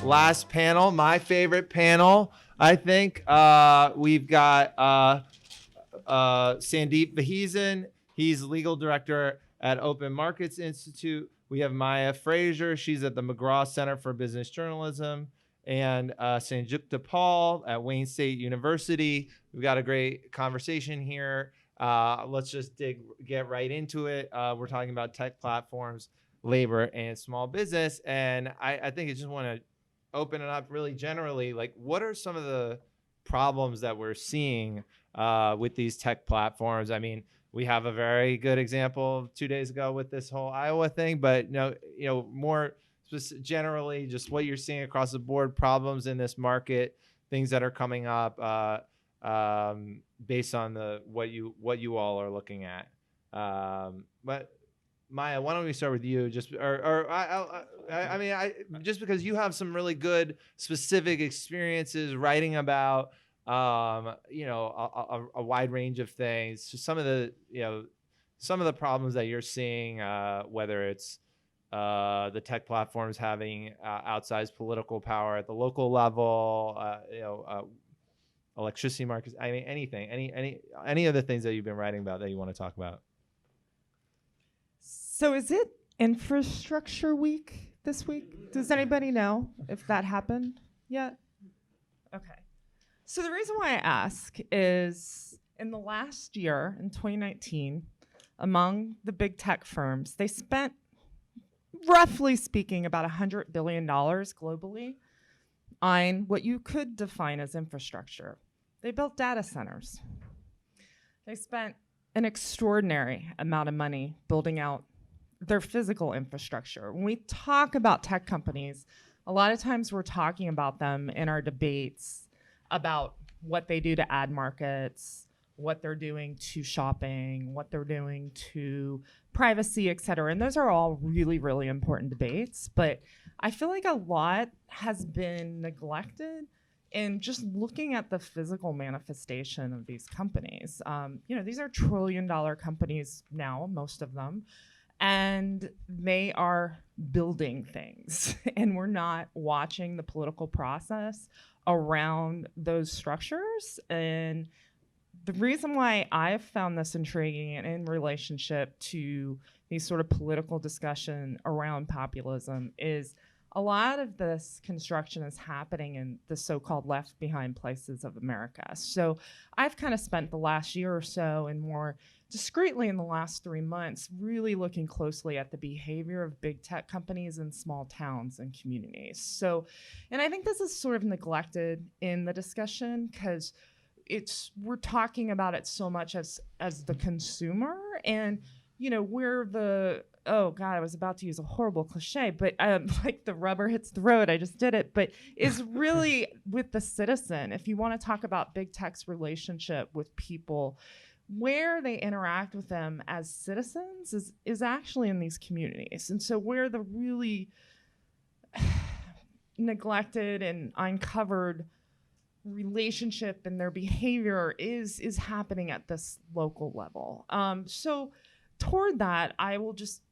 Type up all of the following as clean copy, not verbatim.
last panel, my favorite panel, I think. We've got Sandeep Vaheesan. He's legal director at Open Markets Institute. We have Maya Fraser. She's at the McGraw Center for Business Journalism. And Sanjukta Paul at Wayne State University. We've got a great conversation here. Let's just get right into it. We're talking about tech platforms, labor, and small business. And I think I just want to open it up really generally. Like, what are some of the problems that we're seeing with these tech platforms? I mean, we have a very good example 2 days ago with this whole Iowa thing, but more generally, just what you're seeing across the board, problems in this market, things that are coming up based on what you all are looking at. But Maya, why don't we start with you? Just just because you have some really good specific experiences writing about a wide range of things. Just some of the problems that you're seeing, whether it's the tech platforms having outsized political power at the local level, electricity markets. I mean, anything, any of the things that you've been writing about that you want to talk about. So is it Infrastructure Week this week? Does anybody know if that happened yet? Okay. So the reason why I ask is in the last year, in 2019, among the big tech firms, they spent, roughly speaking, about $100 billion globally on what you could define as infrastructure. They built data centers. They spent an extraordinary amount of money building out their physical infrastructure. When we talk about tech companies, a lot of times we're talking about them in our debates about what they do to ad markets, what they're doing to shopping, what they're doing to privacy, et cetera. And those are all really, really important debates. But I feel like a lot has been neglected in just looking at the physical manifestation of these companies. These are trillion-dollar companies now, most of them, and they are building things. And we're not watching the political process around those structures. And the reason why I've found this intriguing and in relationship to these sort of political discussion around populism is a lot of this construction is happening in the so-called left behind places of America. So I've kind of spent the last year or so, and more discreetly in the last 3 months, really looking closely at the behavior of big tech companies in small towns and communities. So, and I think this is sort of neglected in the discussion because we're talking about it so much as the consumer, and we're the, oh God, I was about to use a horrible cliche, but like the rubber hits the road, I just did it, but is really with the citizen. If you want to talk about big tech's relationship with people, where they interact with them as citizens is actually in these communities. And so where the really neglected and uncovered relationship and their behavior is happening at this local level. So toward that, I will just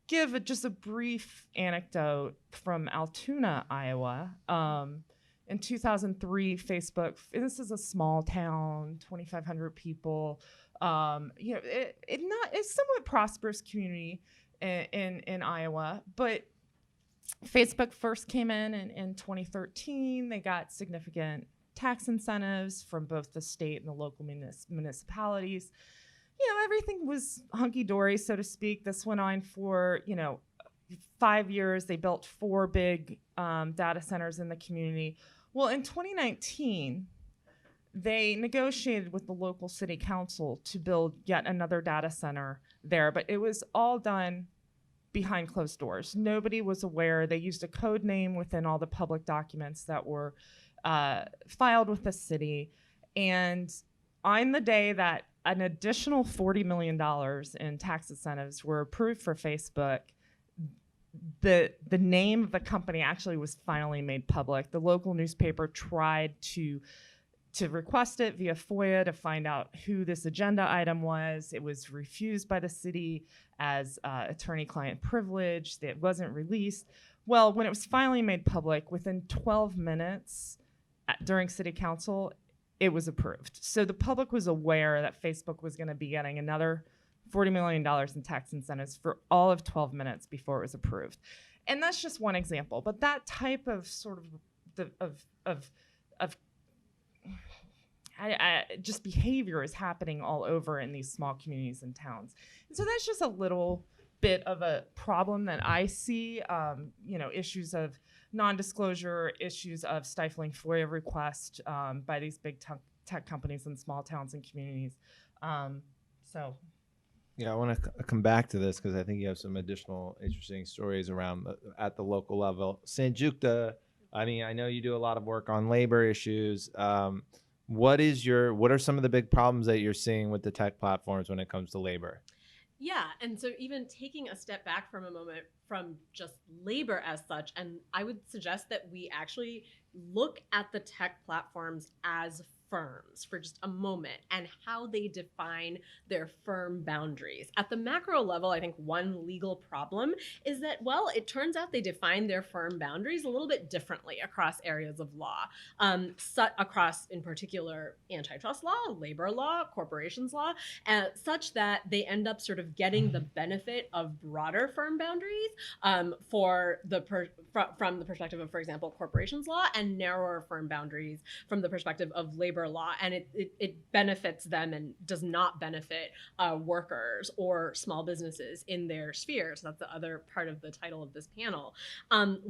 give just a brief anecdote from Altoona, Iowa. In 2003, Facebook, this is a small town, 2,500 people. It's somewhat prosperous community in Iowa, but Facebook first came in 2013. They got significant tax incentives from both the state and the local municipalities. Everything was hunky-dory, so to speak. This went on for, 5 years. They built 4 big data centers in the community. Well, in 2019, they negotiated with the local city council to build yet another data center there, but it was all done behind closed doors. Nobody was aware. They used a code name within all the public documents that were filed with the city. And on the day that an additional $40 million in tax incentives were approved for Facebook, the name of the company actually was finally made public. The local newspaper tried to to request it via FOIA to find out who this agenda item was. It was refused by the city as attorney-client privilege. It wasn't released. Well, when it was finally made public, within 12 minutes during city council, it was approved. So the public was aware that Facebook was going to be getting another $40 million in tax incentives for all of 12 minutes before it was approved. And that's just one example. But that type of sort of just behavior is happening all over in these small communities and towns. And so that's just a little bit of a problem that I see, issues of non-disclosure, issues of stifling FOIA requests by these big tech companies in small towns and communities. Yeah, I want to come back to this because I think you have some additional interesting stories around at the local level. Sanjukta, I mean, I know you do a lot of work on labor issues. What are some of the big problems that you're seeing with the tech platforms when it comes to labor? Yeah, and so even taking a step back from a moment from just labor as such, and I would suggest that we actually look at the tech platforms as firms for just a moment and how they define their firm boundaries. At the macro level, I think one legal problem is that, well, it turns out they define their firm boundaries a little bit differently across areas of law, across, in particular, antitrust law, labor law, corporations law, such that they end up sort of getting the benefit of broader firm boundaries from the perspective of, for example, corporations law, and narrower firm boundaries from the perspective of labor law, and it benefits them and does not benefit workers or small businesses in their spheres. That's the other part of the title of this panel.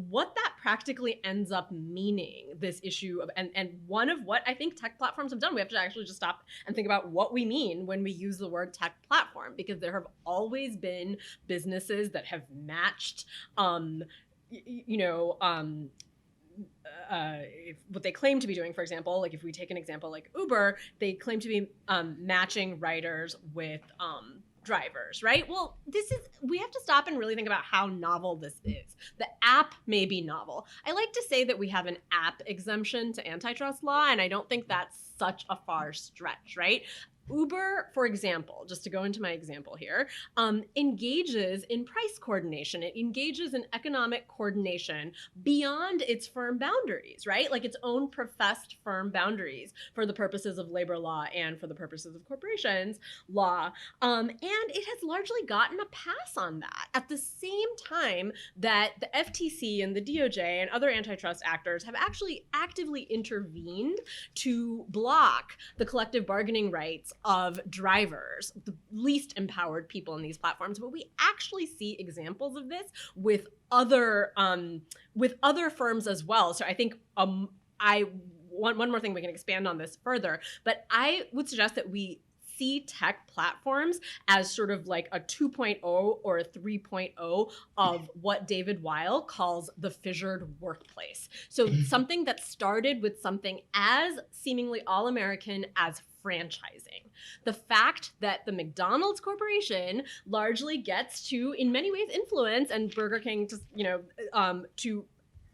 What that practically ends up meaning, this issue of, and one of what I think tech platforms have done, we have to actually just stop and think about what we mean when we use the word tech platform, because there have always been businesses that have matched what they claim to be doing. For example, like if we take an example like Uber, they claim to be matching riders with drivers, right? Well, we have to stop and really think about how novel this is. The app may be novel. I like to say that we have an app exemption to antitrust law, and I don't think that's such a far stretch, right? Uber, for example, just to go into my example here, engages in price coordination. It engages in economic coordination beyond its firm boundaries, right? Like its own professed firm boundaries for the purposes of labor law and for the purposes of corporations law. And it has largely gotten a pass on that at the same time that the FTC and the DOJ and other antitrust actors have actually actively intervened to block the collective bargaining rights of drivers, the least empowered people in these platforms. But we actually see examples of this with other firms as well. So I think one more thing, we can expand on this further, but I would suggest that we see tech platforms as sort of like a 2.0 or a 3.0 of what David Weil calls the fissured workplace. So something that started with something as seemingly all-American as franchising. The fact that the McDonald's Corporation largely gets to, in many ways, influence, and Burger King to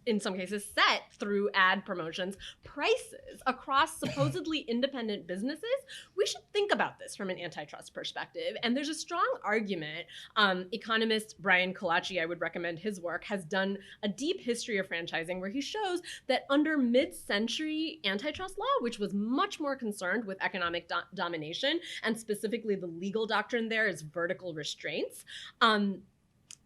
in some cases set through ad promotions, prices across supposedly independent businesses, we should think about this from an antitrust perspective. And there's a strong argument. Economist Brian Kalachi, I would recommend his work, has done a deep history of franchising where he shows that under mid-century antitrust law, which was much more concerned with economic domination, and specifically the legal doctrine there is vertical restraints,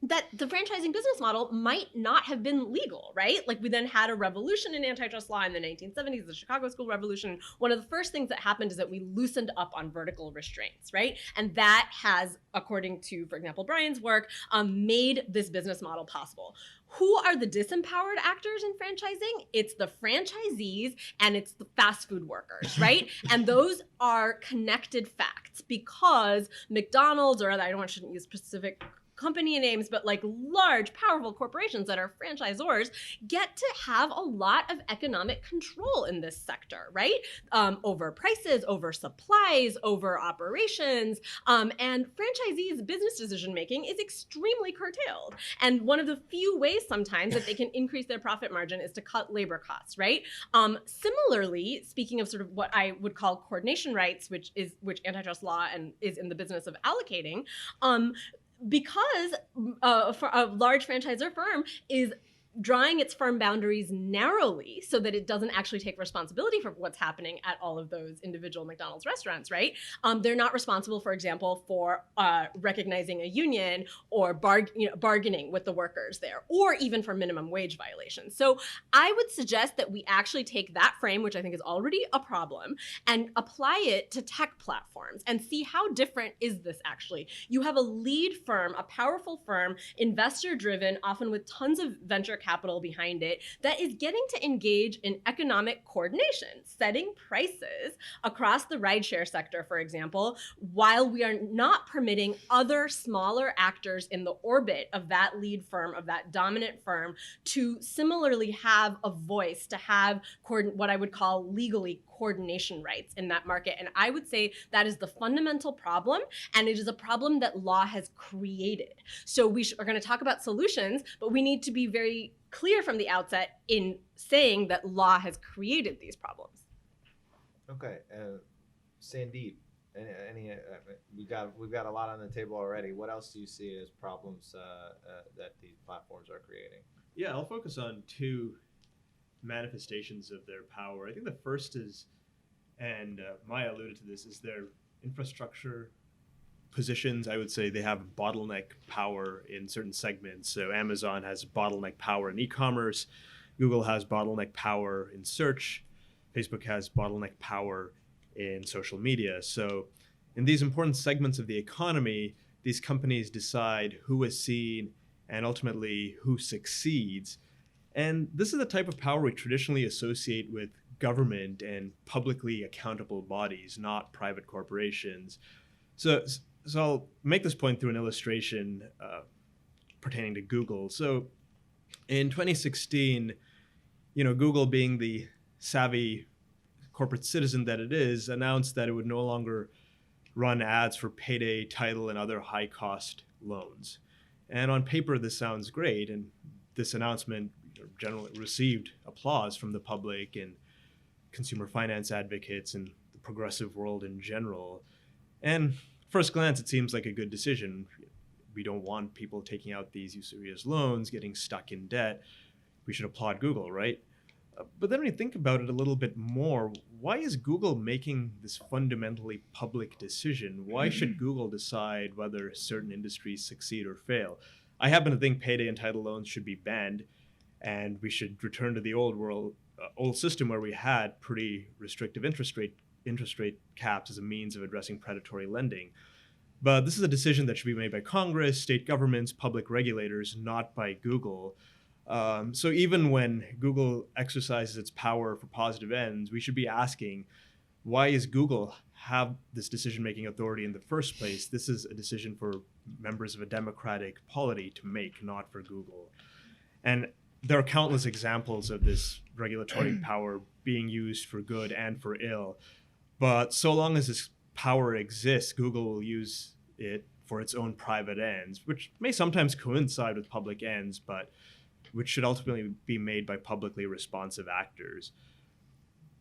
that the franchising business model might not have been legal, right? Like we then had a revolution in antitrust law in the 1970s, the Chicago School Revolution. One of the first things that happened is that we loosened up on vertical restraints, right? And that has, according to, for example, Brian's work, made this business model possible. Who are the disempowered actors in franchising? It's the franchisees and it's the fast food workers, right? And those are connected facts because McDonald's, or I shouldn't use specific company names, but like large, powerful corporations that are franchisors get to have a lot of economic control in this sector, right? Over prices, over supplies, over operations, and franchisees' business decision-making is extremely curtailed. And one of the few ways ways sometimes that they can increase their profit margin is to cut labor costs, right? Similarly, speaking of sort of what I would call coordination rights, which antitrust law and is in the business of allocating, because for a large franchisor firm is drawing its firm boundaries narrowly so that it doesn't actually take responsibility for what's happening at all of those individual McDonald's restaurants, right? They're not responsible, for example, for recognizing a union or bargaining with the workers there, or even for minimum wage violations. So I would suggest that we actually take that frame, which I think is already a problem, and apply it to tech platforms and see how different is this actually. You have a lead firm, a powerful firm, investor-driven, often with tons of venture capital behind it, that is getting to engage in economic coordination, setting prices across the rideshare sector, for example, while we are not permitting other smaller actors in the orbit of that lead firm, of that dominant firm, to similarly have a voice, to have what I would call legally coordination rights in that market. And I would say that is the fundamental problem, and it is a problem that law has created. So we are going to talk about solutions, but we need to be very clear from the outset in saying that law has created these problems. Okay, Sandeep, we've got a lot on the table already. What else do you see as problems that these platforms are creating? Yeah, I'll focus on two manifestations of their power. I think the first is, and Maya alluded to this, is their infrastructure positions. I would say they have bottleneck power in certain segments. So Amazon has bottleneck power in e-commerce, Google has bottleneck power in search, Facebook has bottleneck power in social media. So in these important segments of the economy, these companies decide who is seen and ultimately who succeeds. And this is the type of power we traditionally associate with government and publicly accountable bodies, not private corporations. So I'll make this point through an illustration pertaining to Google. So in 2016, Google, being the savvy corporate citizen that it is, announced that it would no longer run ads for payday, title, and other high-cost loans. And on paper, this sounds great, and this announcement generally received applause from the public and consumer finance advocates and the progressive world in general. And first glance, it seems like a good decision. We don't want people taking out these usurious loans, getting stuck in debt. We should applaud Google, right? But then when you think about it a little bit more, why is Google making this fundamentally public decision? Why should Google decide whether certain industries succeed or fail? I happen to think payday and title loans should be banned, and we should return to the old system where we had pretty restrictive interest rate caps as a means of addressing predatory lending. But this is a decision that should be made by Congress, state governments, public regulators, not by Google. So even when Google exercises its power for positive ends, we should be asking, why is Google have this decision-making authority in the first place? This is a decision for members of a democratic polity to make, not for Google. And there are countless examples of this regulatory power being used for good and for ill. But so long as this power exists, Google will use it for its own private ends, which may sometimes coincide with public ends, but which should ultimately be made by publicly responsive actors.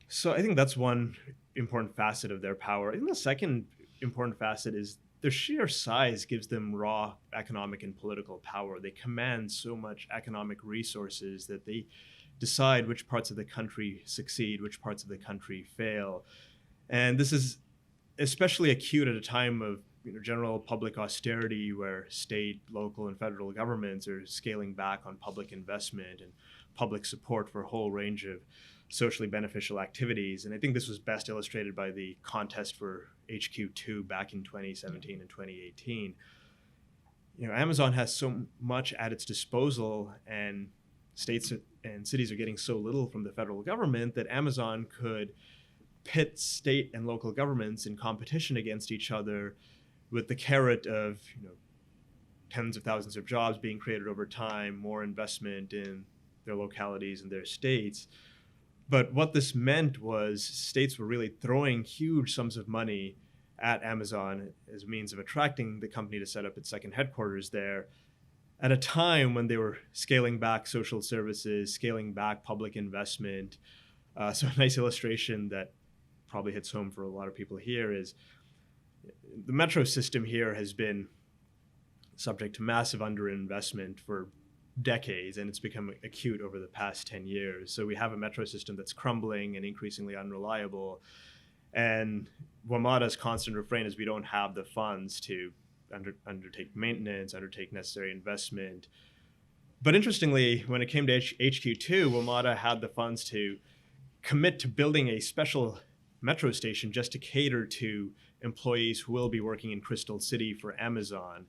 So I think that's one important facet of their power. I think the second important facet is their sheer size gives them raw economic and political power. They command so much economic resources that they decide which parts of the country succeed, which parts of the country fail. And this is especially acute at a time of general public austerity, where state, local, and federal governments are scaling back on public investment and public support for a whole range of socially beneficial activities. And I think this was best illustrated by the contest for HQ2 back in 2017 and 2018. Amazon has so much at its disposal, and states and cities are getting so little from the federal government that Amazon could pit state and local governments in competition against each other, with the carrot of tens of thousands of jobs being created over time, more investment in their localities and their states. But what this meant was states were really throwing huge sums of money at Amazon as a means of attracting the company to set up its second headquarters there. at a time when they were scaling back social services, scaling back public investment. So a nice illustration that probably hits home for a lot of people here is the metro system here has been subject to massive underinvestment for decades, and it's become acute over the past 10 years. So we have a metro system that's crumbling and increasingly unreliable. And WMATA's constant refrain is we don't have the funds to undertake maintenance, undertake necessary investment. But interestingly, when it came to HQ2, WMATA had the funds to commit to building a special metro station just to cater to employees who will be working in Crystal City for Amazon.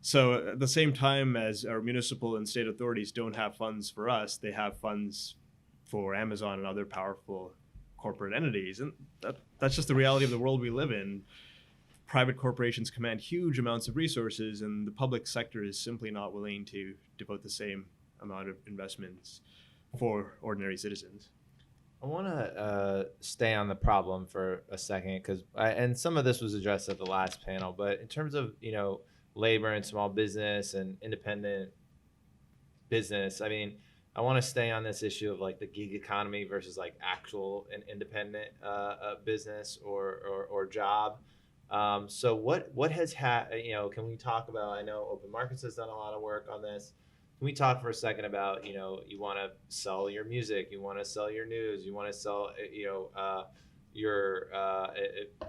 So at the same time as our municipal and state authorities don't have funds for us, they have funds for Amazon and other powerful corporate entities. And that's just the reality of the world we live in. Private corporations command huge amounts of resources, and the public sector is simply not willing to devote the same amount of investments for ordinary citizens. I want to stay on the problem for a second, because and some of this was addressed at the last panel, but in terms of labor and small business and independent business, I mean, I want to stay on this issue of like the gig economy versus like actual and independent business or job. So what has can we talk about? I know Open Markets has done a lot of work on this. Can we talk for a second about, you want to sell your music, you want to sell your news, you want to sell, your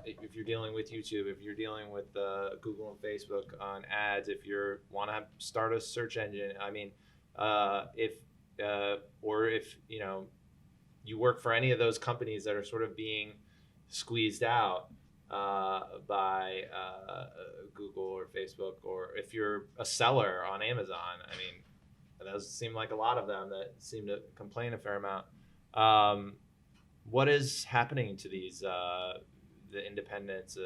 if you're dealing with YouTube, if you're dealing with Google and Facebook on ads, if you want to start a search engine, I mean, if you work for any of those companies that are sort of being squeezed out by Google or Facebook, or if you're a seller on Amazon, I mean, it does seem like a lot of them that seem to complain a fair amount. What is happening to these the independents,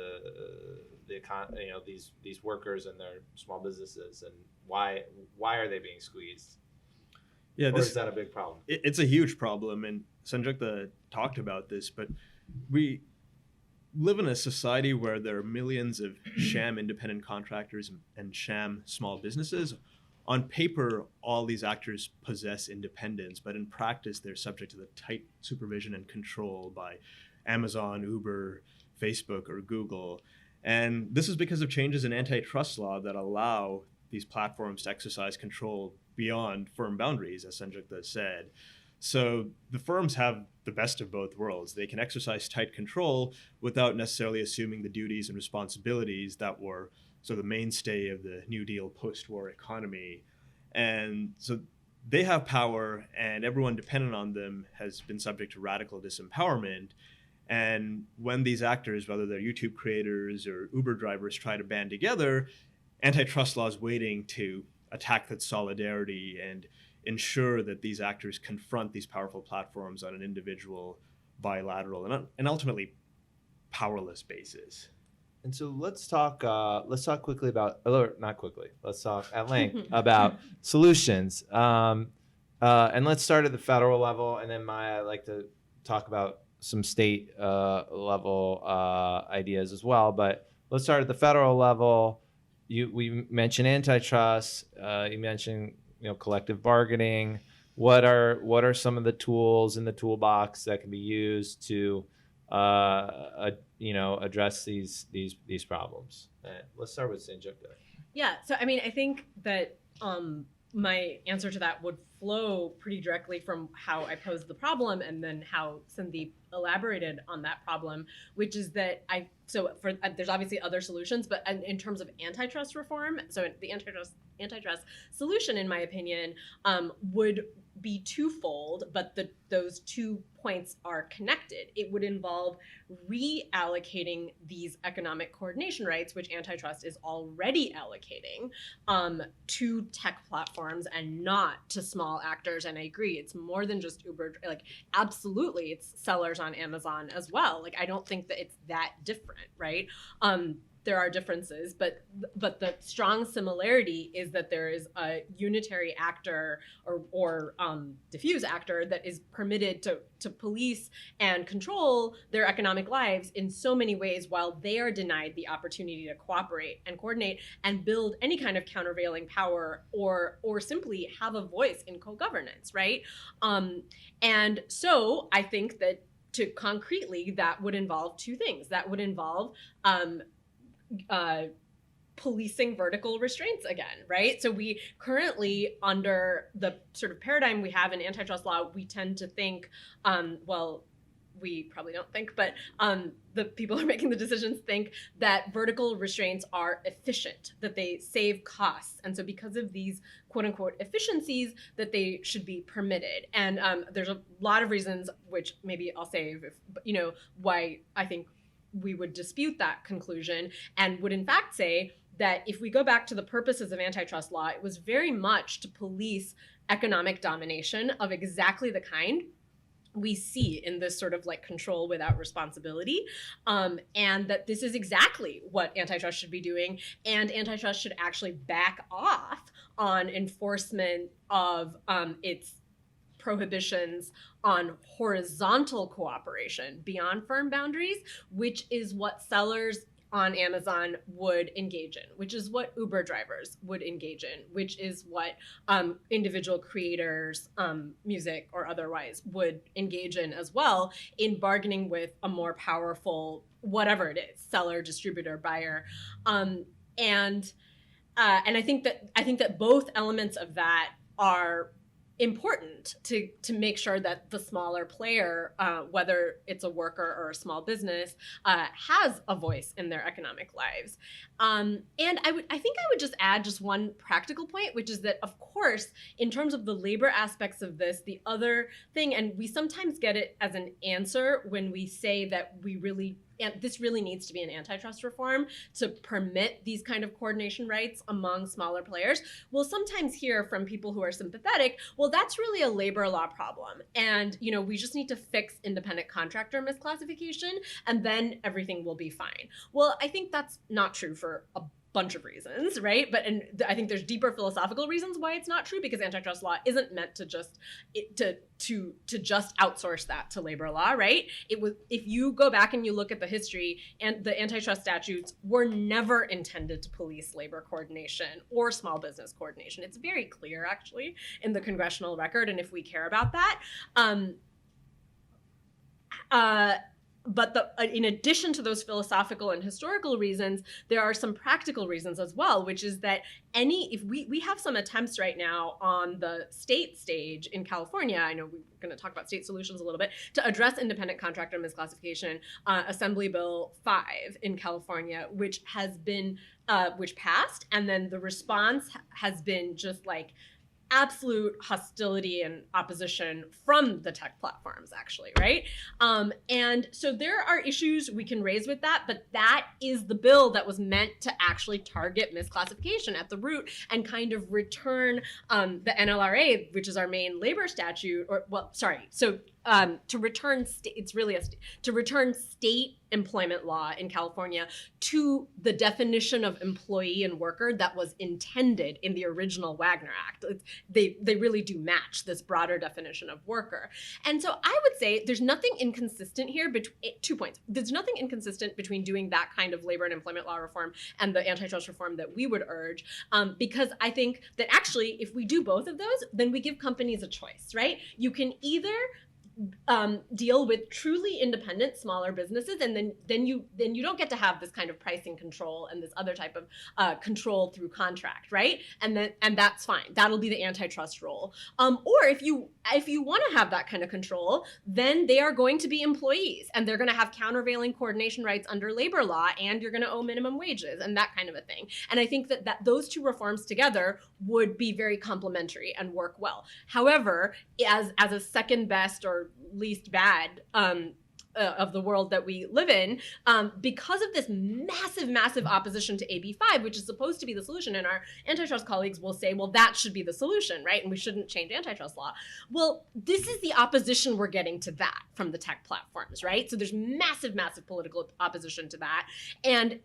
these workers and their small businesses, and why are they being squeezed? Yeah, or is that a big problem? It's a huge problem, and Sanjukta talked about this, but we live in a society where there are millions of sham independent contractors and sham small businesses. On paper, all these actors possess independence, but in practice, they're subject to the tight supervision and control by Amazon, Uber, Facebook, or Google. And this is because of changes in antitrust law that allow these platforms to exercise control beyond firm boundaries, as Sanjukta said. So the firms have the best of both worlds. They can exercise tight control without necessarily assuming the duties and responsibilities that were so the mainstay of the New Deal post-war economy. And so they have power, and everyone dependent on them has been subject to radical disempowerment. And when these actors, whether they're YouTube creators or Uber drivers, try to band together, antitrust law is waiting to attack that solidarity and ensure that these actors confront these powerful platforms on an individual, bilateral, and ultimately powerless basis. And so let's talk quickly about, or not quickly, let's talk at length about solutions. And let's start at the federal level, and then I'd like to talk about some state level ideas as well. But let's start at the federal level. We mentioned antitrust. You mentioned collective bargaining. What are some of the tools in the toolbox that can be used to address these problems? Let's start with Sanjukta. Yeah, so I mean, I think that my answer to that would flow pretty directly from how I posed the problem and then how Sandeep elaborated on that problem, which is that there's obviously other solutions, but in terms of antitrust reform, so the antitrust solution, in my opinion, would be twofold, but those 2 points are connected. It would involve reallocating these economic coordination rights, which antitrust is already allocating, to tech platforms and not to small actors. And I agree, it's more than just Uber. Like, absolutely, it's sellers on Amazon as well. Like, I don't think that it's that different, right? there are differences, but the strong similarity is that there is a unitary actor or diffuse actor that is permitted to police and control their economic lives in so many ways, while they are denied the opportunity to cooperate and coordinate and build any kind of countervailing power or simply have a voice in co-governance, right? And so I think that to concretely, that would involve two things. That would involve policing vertical restraints again, right? So we currently, under the sort of paradigm we have in antitrust law, we tend to think, well, we probably don't think, but the people who are making the decisions think that vertical restraints are efficient, that they save costs. And so because of these quote unquote efficiencies, that they should be permitted. And there's a lot of reasons, which maybe I'll save, if, why I think we would dispute that conclusion and would in fact say that if we go back to the purposes of antitrust law, it was very much to police economic domination of exactly the kind we see in this sort of like control without responsibility, and that this is exactly what antitrust should be doing, and antitrust should actually back off on enforcement of its prohibitions on horizontal cooperation beyond firm boundaries, which is what sellers on Amazon would engage in, which is what Uber drivers would engage in, which is what individual creators, music or otherwise, would engage in as well, in bargaining with a more powerful, whatever it is, seller, distributor, buyer. And I think that both elements of that are important to make sure that the smaller player, whether it's a worker or a small business, has a voice in their economic lives. And I think I would just add just one practical point, which is that, of course, in terms of the labor aspects of this, the other thing, and we sometimes get it as an answer when we say that this really needs to be an antitrust reform to permit these kind of coordination rights among smaller players. We'll sometimes hear from people who are sympathetic, well, that's really a labor law problem. And, we just need to fix independent contractor misclassification and then everything will be fine. Well, I think that's not true for a bunch of reasons, right? I think there's deeper philosophical reasons why it's not true, because antitrust law isn't meant to just just outsource that to labor law, right? If you go back and you look at the history, and the antitrust statutes were never intended to police labor coordination or small business coordination. It's very clear, actually, in the congressional record, and if we care about that. But in addition to those philosophical and historical reasons, there are some practical reasons as well, which is that if we have some attempts right now on the state stage in California, I know we're going to talk about state solutions a little bit, to address independent contractor misclassification, Assembly Bill 5 in California, which passed, and then the response has been just like absolute hostility and opposition from the tech platforms, actually, right? And so there are issues we can raise with that, but that is the bill that was meant to actually target misclassification at the root and kind of return the NLRA, which is our main labor statute, to return state employment law in California to the definition of employee and worker that was intended in the original Wagner Act. They really do match this broader definition of worker. And so I would say there's nothing inconsistent here, 2 points. There's nothing inconsistent between doing that kind of labor and employment law reform and the antitrust reform that we would urge, because I think that actually if we do both of those, then we give companies a choice, right? You can either deal with truly independent smaller businesses, and then you don't get to have this kind of pricing control and this other type of control through contract, right? And that's fine. That'll be the antitrust role. Or if you want to have that kind of control, then they are going to be employees, and they're going to have countervailing coordination rights under labor law, and you're going to owe minimum wages and that kind of a thing. And I think that those two reforms together would be very complementary and work well. However, as a second best or least bad of the world that we live in, because of this massive opposition to AB 5, which is supposed to be the solution, and our antitrust colleagues will say, well, that should be the solution, right? And we shouldn't change antitrust law. Well, this is the opposition we're getting to that from the tech platforms, right? So there's massive political opposition to that. And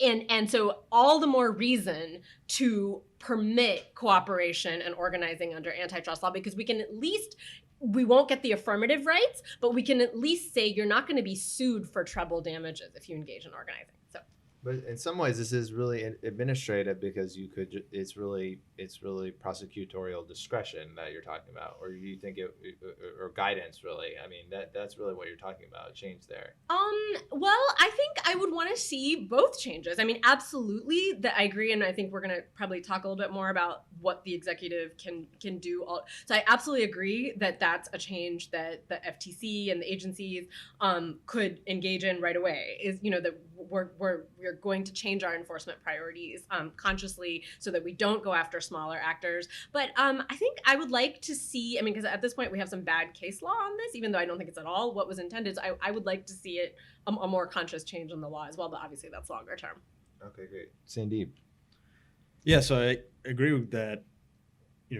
And so all the more reason to permit cooperation and organizing under antitrust law, because we won't get the affirmative rights, but we can at least say you're not going to be sued for treble damages if you engage in organizing. So, But in some ways, this is really administrative because it's really prosecutorial discretion that you're talking about, or you think or guidance really. I mean, that's really what you're talking about. A change there. well, I think I would want to see both changes. I mean, absolutely, that I agree, and I think we're going to probably talk a little bit more about what the executive can do. So I absolutely agree that that's a change that the FTC and the agencies could engage in right away. Is that we're going to change our enforcement priorities consciously so that we don't go after smaller actors. But I think I would like to see, because at this point we have some bad case law on this, even though I don't think it's at all what was intended. So I would like to see it a more conscious change in the law as well, but obviously that's longer term. Okay, great. Sandeep. Yeah, so I agree with that.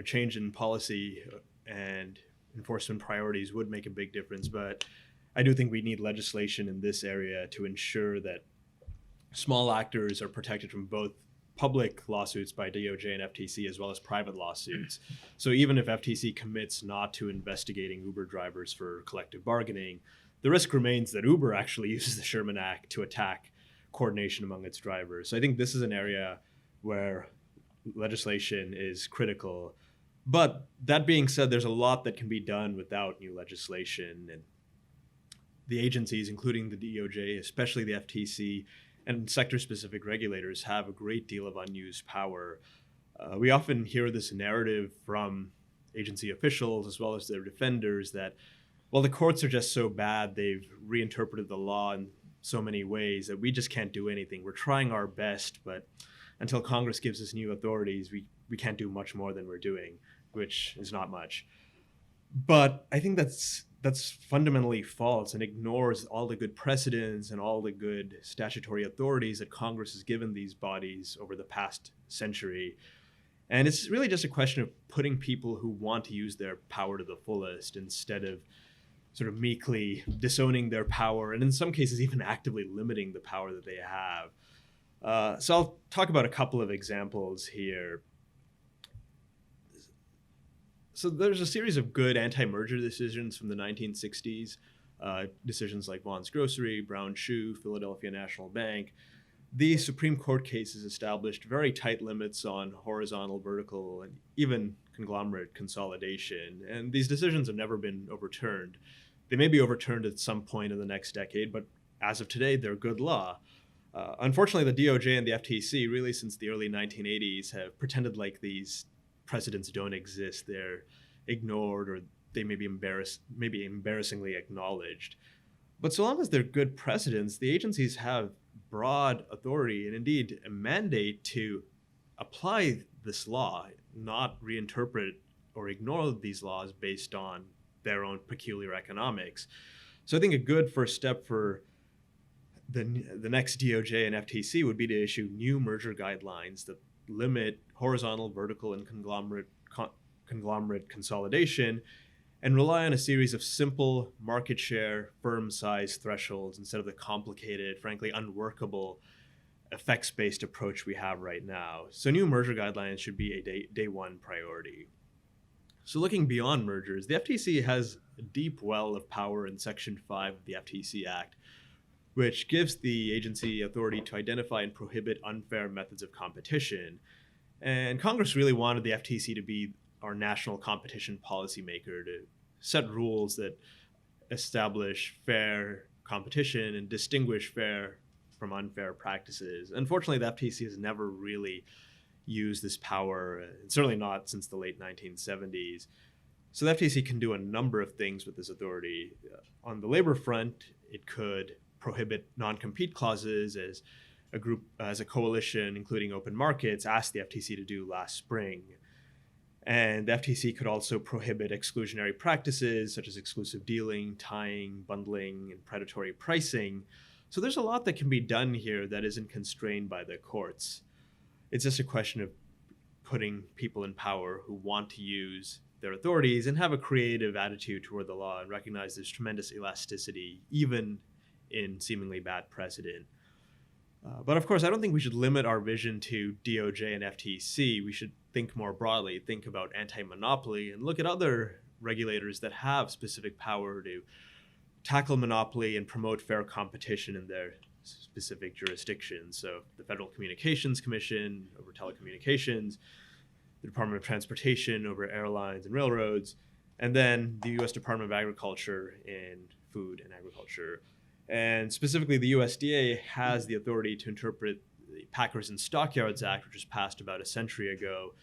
Change in policy and enforcement priorities would make a big difference, but I do think we need legislation in this area to ensure that small actors are protected from both public lawsuits by DOJ and FTC as well as private lawsuits. So even if FTC commits not to investigating Uber drivers for collective bargaining, the risk remains that Uber actually uses the Sherman Act to attack coordination among its drivers. So I think this is an area where legislation is critical. But that being said, there's a lot that can be done without new legislation. And the agencies, including the DOJ, especially the FTC, and sector-specific regulators have a great deal of unused power. We often hear this narrative from agency officials as well as their defenders that, well, the courts are just so bad, they've reinterpreted the law in so many ways that we just can't do anything. We're trying our best, but until Congress gives us new authorities, we can't do much more than we're doing, which is not much. But I think that's fundamentally false and ignores all the good precedents and all the good statutory authorities that Congress has given these bodies over the past century. And it's really just a question of putting people who want to use their power to the fullest instead of sort of meekly disowning their power and in some cases even actively limiting the power that they have. So I'll talk about a couple of examples here. So there's a series of good anti-merger decisions from the 1960s, decisions like Vaughn's Grocery, Brown Shoe, Philadelphia National Bank. These Supreme Court cases established very tight limits on horizontal, vertical, and even conglomerate consolidation. And these decisions have never been overturned. They may be overturned at some point in the next decade, but as of today, they're good law. Unfortunately, the DOJ and the FTC, really since the early 1980s, have pretended like these precedents don't exist. They're ignored, or they may be embarrassingly acknowledged. But so long as they're good precedents, the agencies have broad authority and indeed a mandate to apply this law, not reinterpret or ignore these laws based on their own peculiar economics. So I think a good first step for the next DOJ and FTC would be to issue new merger guidelines that limit horizontal, vertical, and conglomerate consolidation and rely on a series of simple market share, firm size thresholds instead of the complicated, frankly unworkable, effects-based approach we have right now. So new merger guidelines should be a day one priority. So looking beyond mergers, the FTC has a deep well of power in Section 5 of the FTC Act, which gives the agency authority to identify and prohibit unfair methods of competition. And Congress really wanted the FTC to be our national competition policymaker, to set rules that establish fair competition and distinguish fair from unfair practices. Unfortunately, the FTC has never really used this power, and certainly not since the late 1970s. So the FTC can do a number of things with this authority. On the labor front, it could prohibit non-compete clauses as a coalition, including open markets, asked the FTC to do last spring. And the FTC could also prohibit exclusionary practices such as exclusive dealing, tying, bundling, and predatory pricing. So there's a lot that can be done here that isn't constrained by the courts. It's just a question of putting people in power who want to use their authorities and have a creative attitude toward the law and recognize there's tremendous elasticity, even in seemingly bad precedent. But of course, I don't think we should limit our vision to DOJ and FTC. We should think more broadly, think about anti-monopoly, and look at other regulators that have specific power to tackle monopoly and promote fair competition in their specific jurisdictions. So the Federal Communications Commission over telecommunications, the Department of Transportation over airlines and railroads, and then the U.S. Department of Agriculture in food and agriculture. And specifically, the USDA has the authority to interpret the Packers and Stockyards Act, which was passed about a century ago,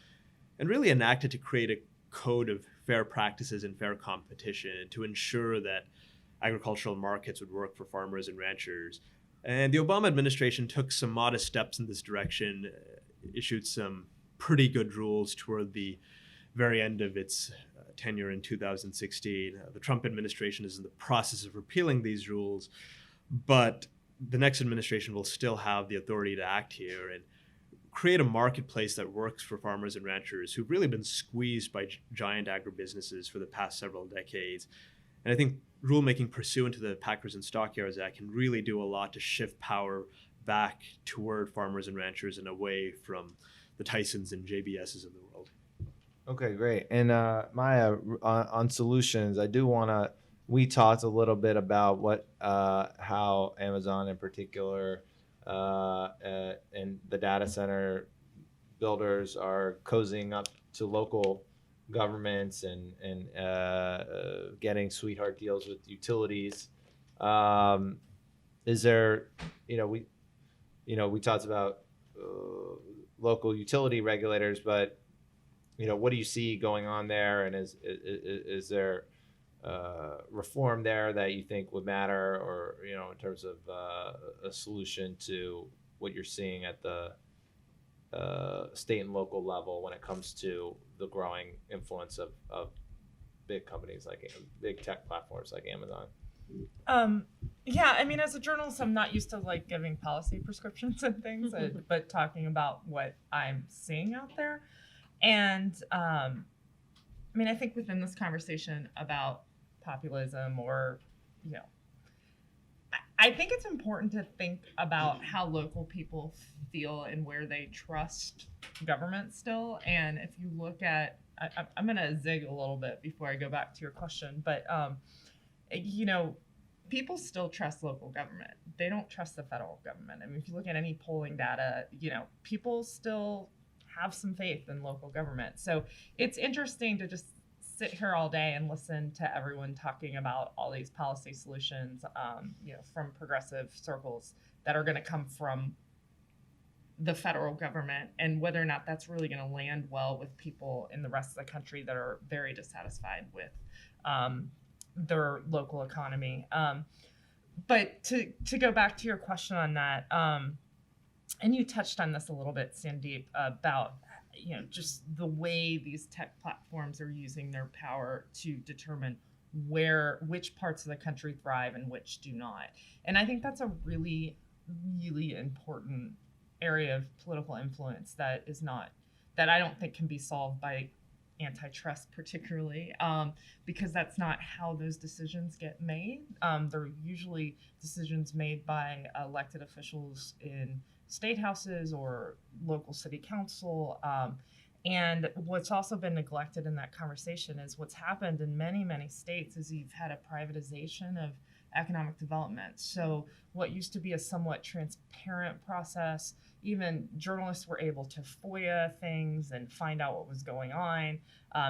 and really enacted to create a code of fair practices and fair competition to ensure that agricultural markets would work for farmers and ranchers. And the Obama administration took some modest steps in this direction, issued some pretty good rules toward the very end of its tenure in 2016. The Trump administration is in the process of repealing these rules, but the next administration will still have the authority to act here and create a marketplace that works for farmers and ranchers who've really been squeezed by giant agribusinesses for the past several decades. And I think rulemaking pursuant to the Packers and Stockyards Act can really do a lot to shift power back toward farmers and ranchers and away from the Tysons and JBSs of the world. Okay, great. And Maya, on solutions, I do want to. We talked a little bit about how Amazon in particular and the data center builders are cozying up to local governments and getting sweetheart deals with utilities. Is there, we talked about local utility regulators, but what do you see going on there, and is there reform there that you think would matter, or in terms of a solution to what you're seeing at the state and local level when it comes to the growing influence of big companies like big tech platforms like Amazon? Yeah, I mean, as a journalist, I'm not used to giving policy prescriptions and things, but talking about what I'm seeing out there. And I mean, I think within this conversation about populism, or I think it's important to think about how local people feel and where they trust government still. And if you look at, I'm going to zig a little bit before I go back to your question, but people still trust local government. They don't trust the federal government. I mean, if you look at any polling data, people still have some faith in local government. So it's interesting to just sit here all day and listen to everyone talking about all these policy solutions, from progressive circles that are going to come from the federal government, and whether or not that's really going to land well with people in the rest of the country that are very dissatisfied with their local economy. But to go back to your question on that, and you touched on this a little bit, Sandeep, about just the way these tech platforms are using their power to determine which parts of the country thrive and which do not. And I think that's a really, really important area of political influence that I don't think can be solved by antitrust particularly, because that's not how those decisions get made. They're usually decisions made by elected officials in state houses or local city council. And what's also been neglected in that conversation is what's happened in many, many states is you've had a privatization of economic development. So what used to be a somewhat transparent process, even journalists were able to FOIA things and find out what was going on.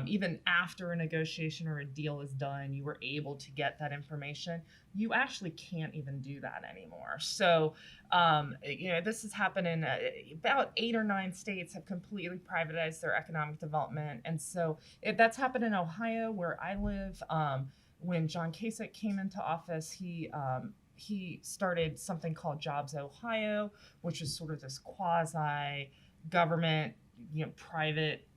Even after a negotiation or a deal is done, you were able to get that information. You actually can't even do that anymore. So, this has happened in about 8 or 9 states have completely privatized their economic development. And so that's happened in Ohio, where I live. When John Kasich came into office, he started something called Jobs Ohio, which is sort of this quasi-government, private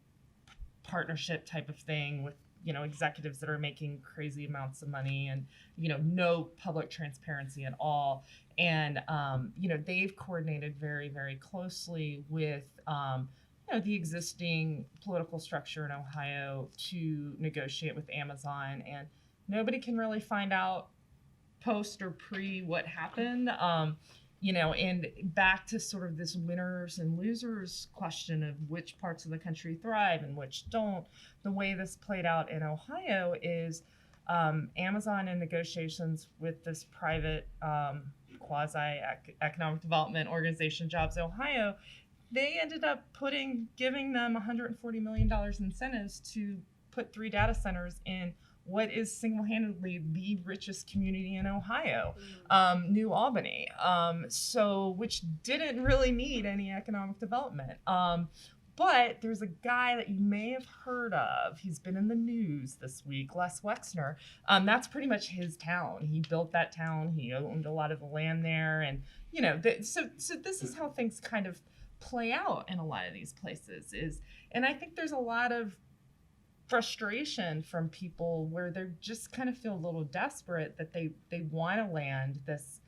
partnership type of thing with, executives that are making crazy amounts of money and, no public transparency at all. And, they've coordinated very, very closely with, the existing political structure in Ohio to negotiate with Amazon. And nobody can really find out post or pre what happened. And back to sort of this winners and losers question of which parts of the country thrive and which don't. The way this played out in Ohio is Amazon in negotiations with this private quasi-economic development organization, Jobs Ohio, they ended up giving them $140 million incentives to put 3 data centers in what is single-handedly the richest community in Ohio, New Albany, which didn't really need any economic development. But there's a guy that you may have heard of. He's been in the news this week, Les Wexner. That's pretty much his town. He built that town. He owned a lot of the land there. And, so this is how things kind of play out in a lot of these places. And I think there's a lot of frustration from people where they just kind of feel a little desperate that they want to land this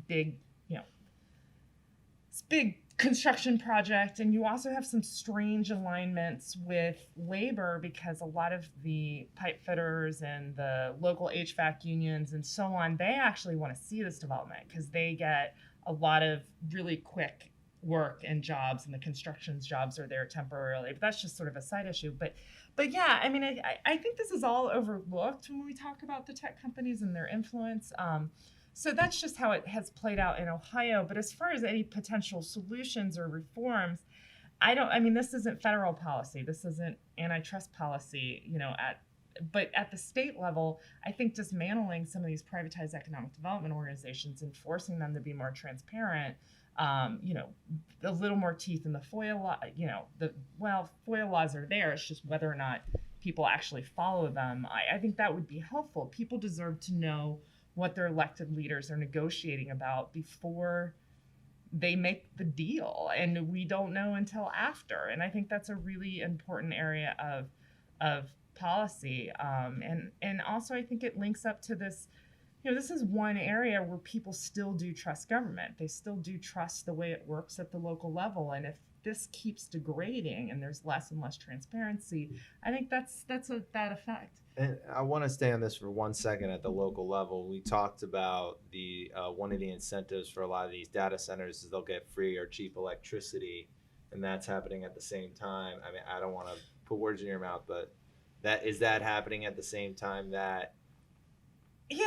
big, this big construction project. And you also have some strange alignments with labor because a lot of the pipe fitters and the local HVAC unions and so on, they actually want to see this development because they get a lot of really quick work and jobs, and the construction's jobs are there temporarily. But that's just sort of a side issue. But yeah, I mean, I think this is all overlooked when we talk about the tech companies and their influence. So that's just how it has played out in Ohio. But as far as any potential solutions or reforms, this isn't federal policy. This isn't antitrust policy, but at the state level, I think dismantling some of these privatized economic development organizations and forcing them to be more transparent, a little more teeth in the FOIA law, FOIA laws are there. It's just whether or not people actually follow them. I think that would be helpful. People deserve to know what their elected leaders are negotiating about before they make the deal. And we don't know until after. And I think that's a really important area of policy. And also I think it links up to this, this is one area where people still do trust government. They still do trust the way it works at the local level. And if this keeps degrading and there's less and less transparency, I think that's that effect. And I want to stay on this for 1 second at the local level. We talked about the one of the incentives for a lot of these data centers is they'll get free or cheap electricity, and that's happening at the same time. I mean, I don't want to put words in your mouth, but is that happening at the same time that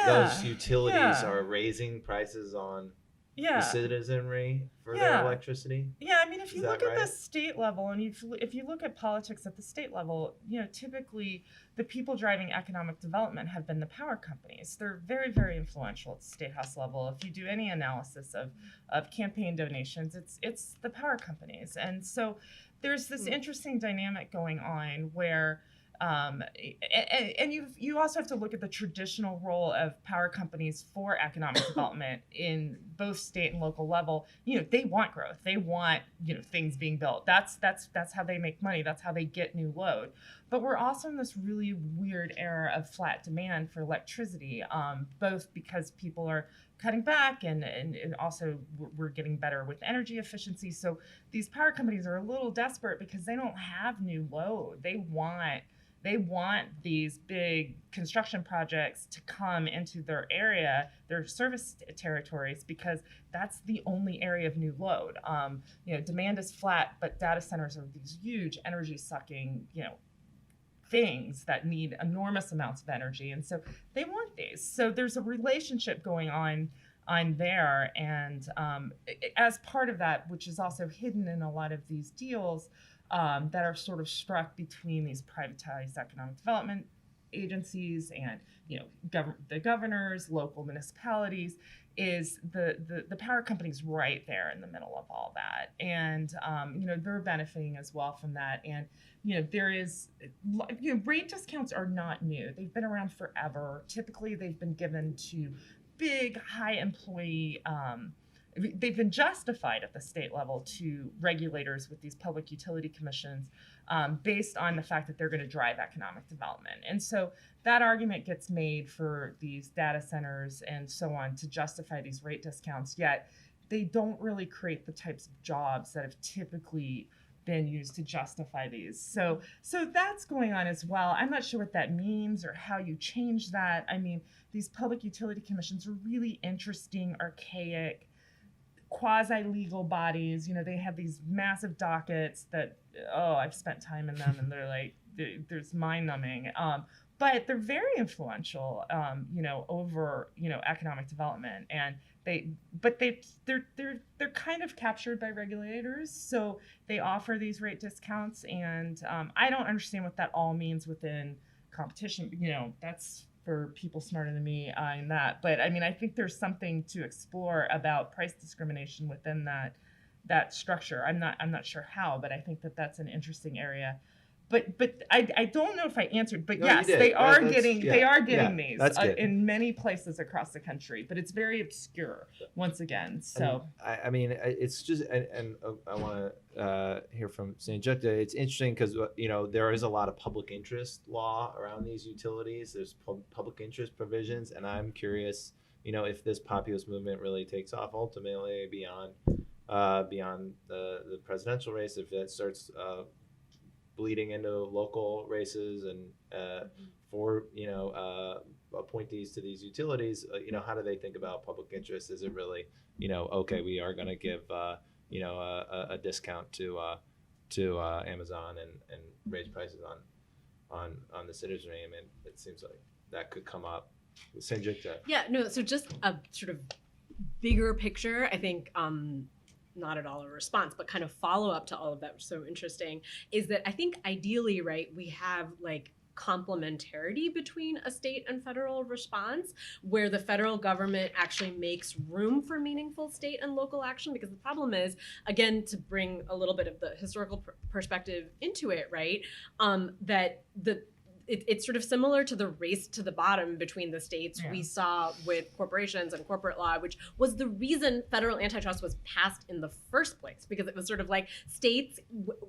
those utilities are raising prices on the citizenry for their electricity? Yeah, I mean, if you look at the state level and if you look at politics at the state level, typically the people driving economic development have been the power companies. They're very, very influential at the state house level. If you do any analysis of campaign donations, it's the power companies. And so there's this interesting dynamic going on where and you also have to look at the traditional role of power companies for economic development in both state and local level. They want growth. They want, things being built. That's how they make money. That's how they get new load. But we're also in this really weird era of flat demand for electricity, both because people are cutting back and also we're getting better with energy efficiency. So these power companies are a little desperate because they don't have new load. They want these big construction projects to come into their area, their service territories, because that's the only area of new load. Demand is flat, but data centers are these huge energy sucking, things that need enormous amounts of energy. And so they want these. So there's a relationship going on there. And as part of that, which is also hidden in a lot of these deals, that are sort of struck between these privatized economic development agencies and the governors, local municipalities, is the power companies right there in the middle of all that, and they're benefiting as well from that. And there is rate discounts are not new; they've been around forever. Typically, they've been given to big, high employee. They've been justified at the state level to regulators with these public utility commissions based on the fact that they're going to drive economic development. And so that argument gets made for these data centers and so on to justify these rate discounts, yet they don't really create the types of jobs that have typically been used to justify these. So that's going on as well. I'm not sure what that means or how you change that. I mean, these public utility commissions are really interesting, archaic quasi-legal bodies. They have these massive dockets that, I've spent time in them, and they're like, there's mind-numbing. But they're very influential, over, economic development. And they're kind of captured by regulators. So they offer these rate discounts. And I don't understand what that all means within competition. That's for people smarter than me in that. But I mean, I think there's something to explore about price discrimination within that structure. I'm not sure how, but I think that's an interesting area. But I don't know if I answered. But No, yes, you did. they are That's- getting yeah, these that's good. in many places across the country. But it's very obscure once again. So I mean, it's just, and I want to hear from Sanjukta. It's interesting because there is a lot of public interest law around these utilities. There's public interest provisions, and I'm curious, if this populist movement really takes off ultimately beyond the presidential race, if that starts bleeding into local races and for appointees to these utilities, how do they think about public interest? Is it really okay, we are going to give a discount to Amazon and raise prices on the citizenry? I mean, it seems like that could come up. Sanjukta. Yeah, no, so just a sort of bigger picture, I think not at all a response, but kind of follow up to all of that was so interesting, is that I think ideally, right, we have like complementarity between a state and federal response, where the federal government actually makes room for meaningful state and local action. Because the problem is, again, to bring a little bit of the historical perspective into it, right, that it's sort of similar to the race to the bottom between the states we saw with corporations and corporate law, which was the reason federal antitrust was passed in the first place, because it was sort of like states,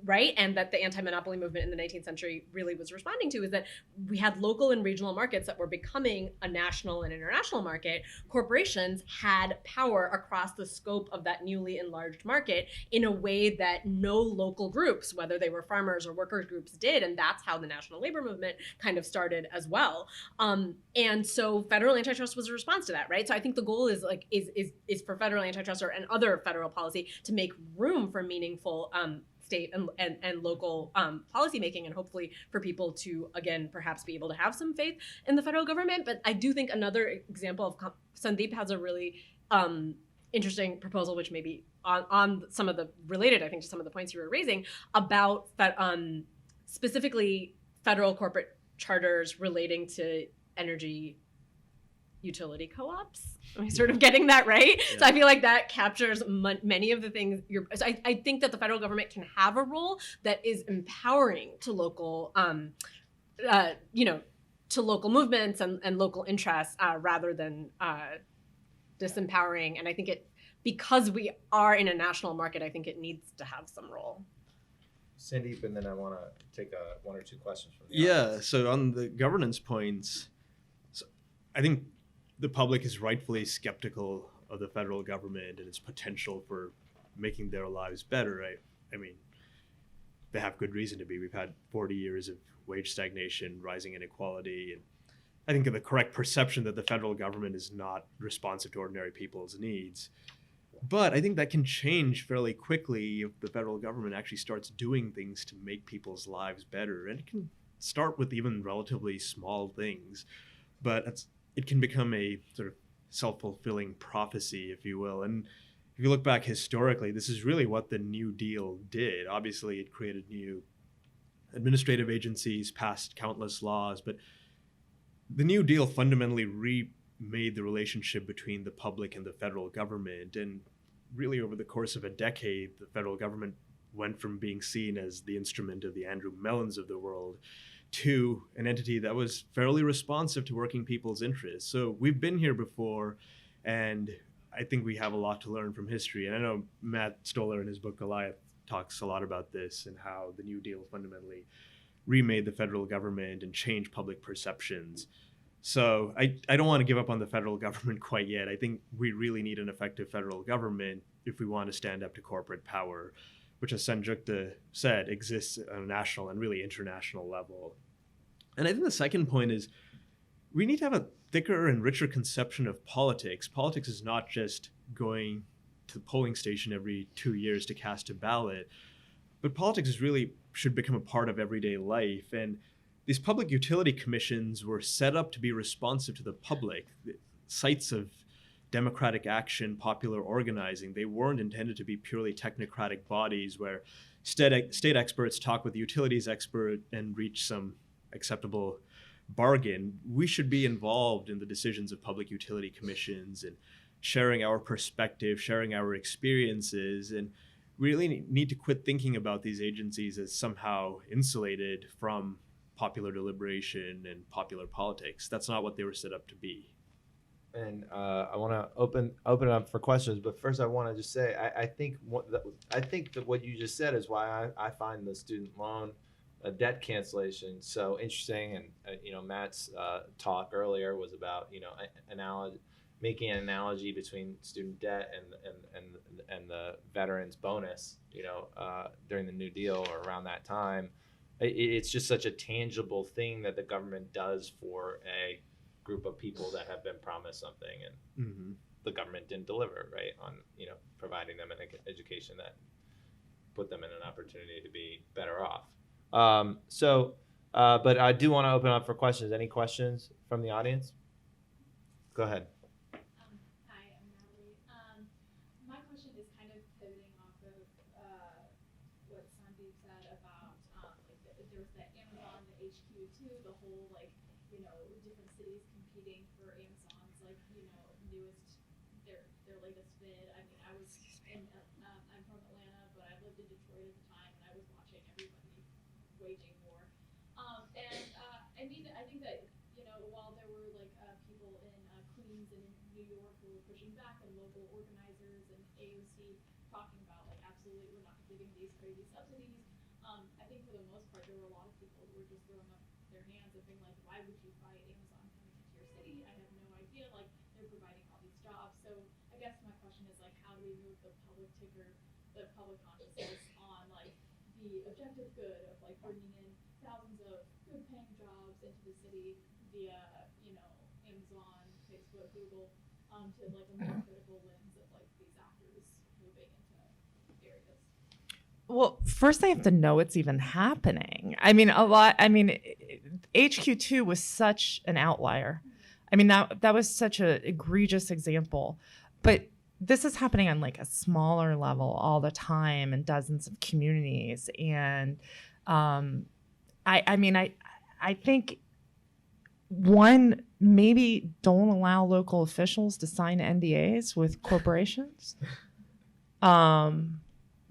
right? And that the anti-monopoly movement in the 19th century really was responding to, is that we had local and regional markets that were becoming a national and international market. Corporations had power across the scope of that newly enlarged market in a way that no local groups, whether they were farmers or workers groups, did. And that's how the national labor movement kind of started as well. And so federal antitrust was a response to that, right? So I think the goal is for federal antitrust and other federal policy to make room for meaningful state and local policymaking, and hopefully for people to, again, perhaps be able to have some faith in the federal government. But I do think another example of Sandeep has a really interesting proposal, which may be on some of the related, I think, to some of the points you were raising about that, specifically federal corporate charters relating to energy utility co-ops. Am I sort of getting that right? Yeah. So I feel like that captures many of the things so I think that the federal government can have a role that is empowering to local, to local movements and local interests rather than disempowering. And I think because we are in a national market, I think it needs to have some role. Sandeep, and then I want to take one or two questions from the Yeah, audience. so on the governance points, I think the public is rightfully skeptical of the federal government and its potential for making their lives better, right? I mean, they have good reason to be. We've had 40 years of wage stagnation, rising inequality, and I think the correct perception that the federal government is not responsive to ordinary people's needs. But I think that can change fairly quickly if the federal government actually starts doing things to make people's lives better. And it can start with even relatively small things, but it can become a sort of self-fulfilling prophecy, if you will. And if you look back historically, this is really what the New Deal did. Obviously, it created new administrative agencies, passed countless laws, but the New Deal fundamentally remade the relationship between the public and the federal government. And really over the course of a decade, the federal government went from being seen as the instrument of the Andrew Mellons of the world to an entity that was fairly responsive to working people's interests. So we've been here before, and I think we have a lot to learn from history. And I know Matt Stoller in his book Goliath talks a lot about this and how the New Deal fundamentally remade the federal government and changed public perceptions. So I don't want to give up on the federal government quite yet. I think we really need an effective federal government if we want to stand up to corporate power, which, as Sanjukta said, exists on a national and really international level. And I think the second point is we need to have a thicker and richer conception of politics. Politics is not just going to the polling station every 2 years to cast a ballot. But politics should become a part of everyday life. And these public utility commissions were set up to be responsive to the public, sites of democratic action, popular organizing. They weren't intended to be purely technocratic bodies where state experts talk with the utilities expert and reach some acceptable bargain. We should be involved in the decisions of public utility commissions and sharing our perspective, sharing our experiences, and really need to quit thinking about these agencies as somehow insulated from popular deliberation and popular politics. That's not what they were set up to be. And I want to open it up for questions, but first I want to just say I think that what you just said is why I find the student loan debt cancellation so interesting. And Matt's talk earlier was about making an analogy between student debt and the veterans bonus, during the New Deal or around that time. It's just such a tangible thing that the government does for a group of people that have been promised something, and the government didn't deliver, right, on providing them an education that put them in an opportunity to be better off. But I do want to open up for questions. Any questions from the audience? Go ahead. Hi, I'm Natalie. My question is kind of pivoting off of what Sandeep said about there's the Amazon, the HQ2, the whole different cities competing for Amazon's newest their latest bid. I mean, I'm from Atlanta, but I lived in Detroit at the time, and I was watching everybody waging war. I think that while there were people in Queens and in New York who were pushing back, and local organizers and AOC talking about absolutely we're not giving these crazy subsidies. I think for the most part there were a lot of people who were just throwing up their hands and being like, why would you fight Amazon coming into your city? I have no idea. They're providing all these jobs. So I guess my question is how do we move the public consciousness on the objective good of bringing in thousands of good paying jobs into the city via Amazon, Facebook, Google, to a more critical lens of these actors moving into areas. Well, first they have to know it's even happening. HQ2 was such an outlier. I mean, that was such an egregious example. But this is happening on a smaller level all the time in dozens of communities. And I think one, maybe don't allow local officials to sign NDAs with corporations. I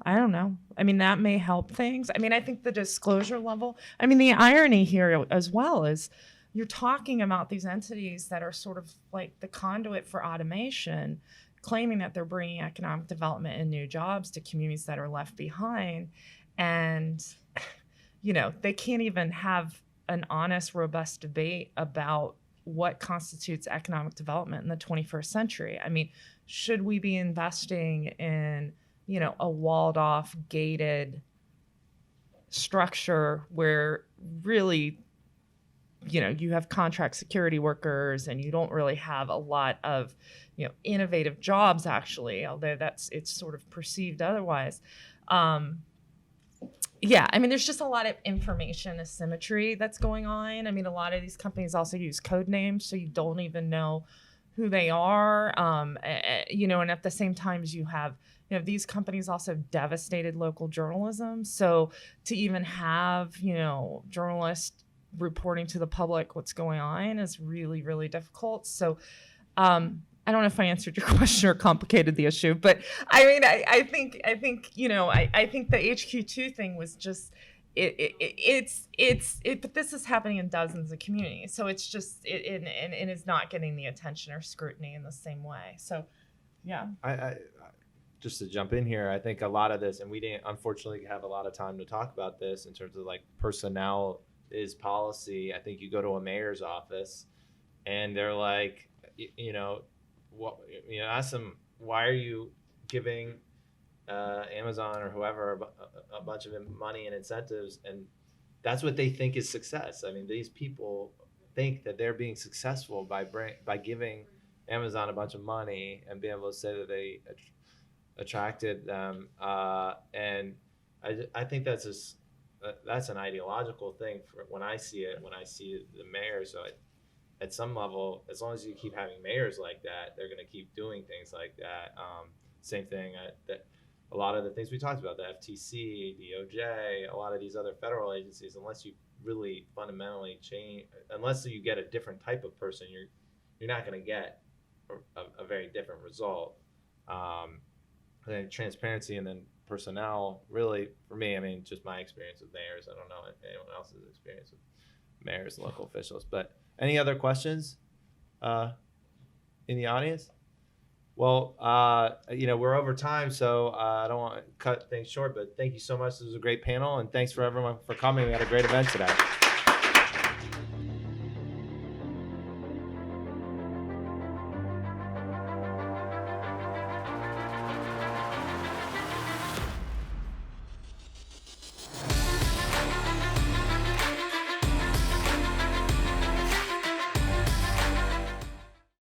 don't know. That may help things. I think the disclosure level, the irony here as well is you're talking about these entities that are sort of like the conduit for automation, claiming that they're bringing economic development and new jobs to communities that are left behind. And, they can't even have an honest, robust debate about what constitutes economic development in the 21st century. Should we be investing in a walled off, gated structure where really, you have contract security workers and you don't really have a lot of, innovative jobs actually, although it's sort of perceived otherwise. There's just a lot of information asymmetry that's going on. A lot of these companies also use code names, so you don't even know who they are. And at the same time, you have these companies also devastated local journalism. So to even have, journalists reporting to the public what's going on is really, really difficult. So I don't know if I answered your question or complicated the issue, but I think the HQ2 thing was just but this is happening in dozens of communities, so it's just and is not getting the attention or scrutiny in the same way. So, yeah. I just to jump in here, I think a lot of this, and we didn't unfortunately have a lot of time to talk about this in terms of personnel is policy. I think you go to a mayor's office, and they're like, ask them, why are you giving Amazon or whoever a bunch of money and incentives? And that's what they think is success. These people think that they're being successful by giving Amazon a bunch of money and being able to say that they attracted them, and I think that's an ideological thing for when I see it. When I see the mayors, so at some level, as long as you keep having mayors like that, they're going to keep doing things like that. Same thing that a lot of the things we talked about, the FTC, DOJ, a lot of these other federal agencies, unless you really fundamentally change, unless you get a different type of person, you're not going to get a very different result. And transparency, and then personnel, really, for me, I mean, just my experience with mayors. I don't know anyone else's experience with mayors and local officials. But any other questions in the audience? Well, we're over time, so I don't want to cut things short, but thank you so much. This was a great panel, and thanks for everyone for coming. We had a great event today.